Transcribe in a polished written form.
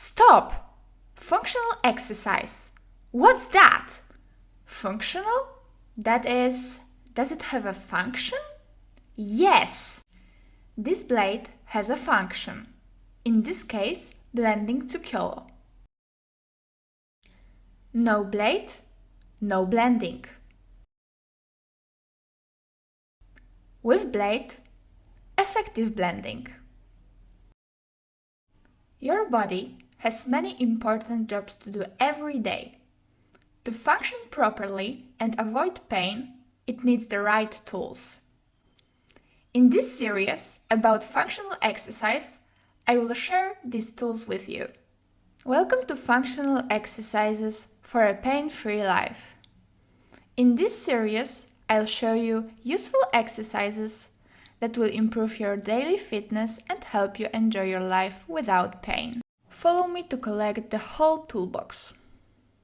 Stop! Functional exercise. What's that? Functional? That is, does it have a function? Yes! This blade has a function. In this case, blending to kill. No blade, no blending. With blade, effective blending. Your body has many important jobs to do every day. To function properly and avoid pain, it needs the right tools. In this series about functional exercise, I will share these tools with you. Welcome to Functional Exercises for a Pain-Free Life. In this series, I'll show you useful exercises that will improve your daily fitness and help you enjoy your life without pain. Follow me to collect the whole toolbox.